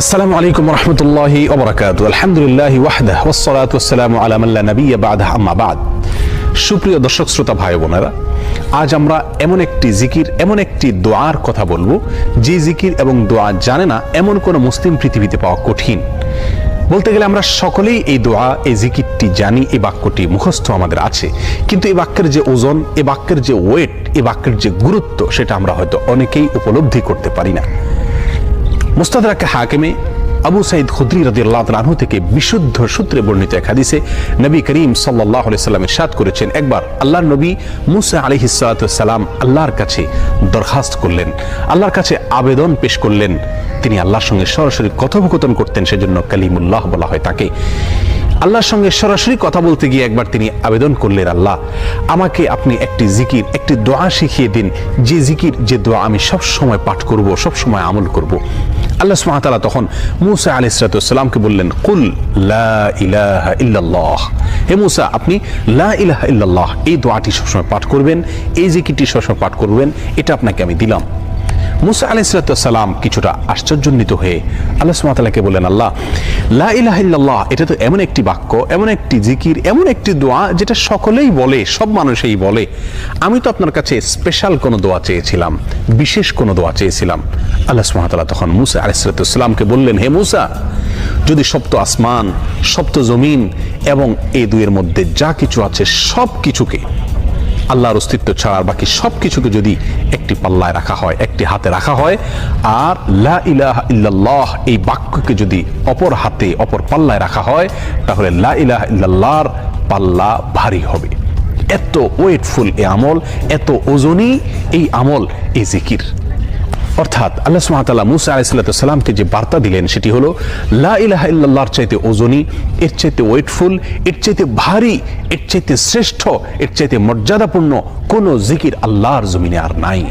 আসসালামু আলাইকুম ওয়া রাহমাতুল্লাহি ওয়া বারাকাতুহু। আলহামদুলিল্লাহি ওয়াহদাহু ওয়াস সালাতু ওয়াস সালামু আলা মান লা নাবিয়্যা বা'দাহু, আম্মা বা'দ। সুপ্রিয় দর্শক শ্রোতা ভাই বোনেরা, আজ আমরা এমন একটি জিকির, এমন একটি দোয়ার কথা বলবো যে জিকির এবং দোয়া জানে না এমন কোন মুসলিম পৃথিবীতে পাওয়া কঠিন। বলতে গেলে আমরা সকলেই এই দোয়া, এই জিকিরটি জানি, এই বাক্যটি মুখস্থ আমাদের আছে, কিন্তু এই বাক্যের যে ওজন, এই বাক্যের যে ওয়েট, এই বাক্যের যে গুরুত্ব, সেটা আমরা হয়তো অনেকেই উপলব্ধি করতে পারি না। মুস্তাদরাকে হাকিমে আবু সাঈদ খুদরি রাদিয়াল্লাহু তাআলা আনহু থেকে বিশুদ্ধ সূত্রে বর্ণিত এক হাদিসে নবী করিম সাল্লাল্লাহু আলাইহি সাল্লাম ইরশাদ করেছেন, একবার আল্লাহর নবী মুসা আলাইহিস সালাতু ওয়াস সালাম আল্লাহর কাছে দরখাস্ত করলেন, আল্লাহর কাছে আবেদন পেশ করলেন। তিনি আল্লাহর সঙ্গে সরাসরি কথোপকথন করতেন, সেজন্য কালিমুল্লাহ বলা হয় তাকে। আল্লাহর সঙ্গে সরাসরি কথা বলতে গিয়ে একবার তিনি আবেদন করলেন, আল্লাহ আমাকে আপনি একটি জিকির, একটি দোয়া শিখিয়ে দিন, যে জিকির, যে দোয়া আমি সব সময় পাঠ করব, সব সময় আমল করব। আল্লাহ সুবহানাহু ওয়া তাআলা তখন মূসা আলাইহিস সালামকে বললেন, কুল লা ইলাহা ইল্লাল্লাহ, হে মূসা আপনি লা ইলাহা ইল্লাল্লাহ এই দোয়াটি সবসময় পাঠ করবেন, এই জিকিরটি সবসময় পাঠ করবেন, এটা আপনাকে আমি দিলাম। মূসা আলাইহিস সালাম কিছুটা আশ্চর্যান্বিত হয়ে আল্লাহ সুবহানাহু ওয়া তাআলাকে বলেন, আল্লাহ লা ইলাহা ইল্লাল্লাহ এটা তো এমন একটি বাক্য, এমন একটি জিকির, এমন একটি দোয়া যেটা সকলেই বলে, সব মানুষই বলে। আমি তো আপনার কাছে স্পেশাল কোনো দোয়া চেয়েছিলাম, বিশেষ কোনো দোয়া চেয়েছিলাম। আল্লাহ সুবহানাহু ওয়া তাআলা তখন মূসা আলাইহিস সালামকে বললেন, হে মূসা, যদি সপ্ত আসমান, সপ্ত জমিন এবং এই দুইয়ের মধ্যে যা কিছু আছে সব কিছুকে, আল্লাহর অস্তিত্ব ছাড়া বাকি সব কিছুকে যদি একটি পাল্লায় রাখা হয়, একটি হাতে রাখা হয়, আর লা ইলাহা ইল্লাল্লাহ এই বাক্যকে যদি অপর হাতে, অপর পাল্লায় রাখা হয়, তাহলে লা ইলাহা ইল্লাল্লাহর পাল্লা ভারী হবে। এত ওয়েটফুল এই আমল, এত ওজনী এই আমল, এই জিকির। অর্থাৎ আল্লাহ সুবহানাহু ওয়া তাআলা মূসা আলাইহিস সালামকে যে বার্তা দিলেন সেটি হলো, লা ইলাহা ইল্লাল্লাহর চাইতে ওজনী, এর চাইতে ওয়েটফুল, এর চাইতে ভারী, এর চাইতে শ্রেষ্ঠ, এর চাইতে মর্যাদাপূর্ণ কোন জিকির আল্লাহর জমিনে আর নাই।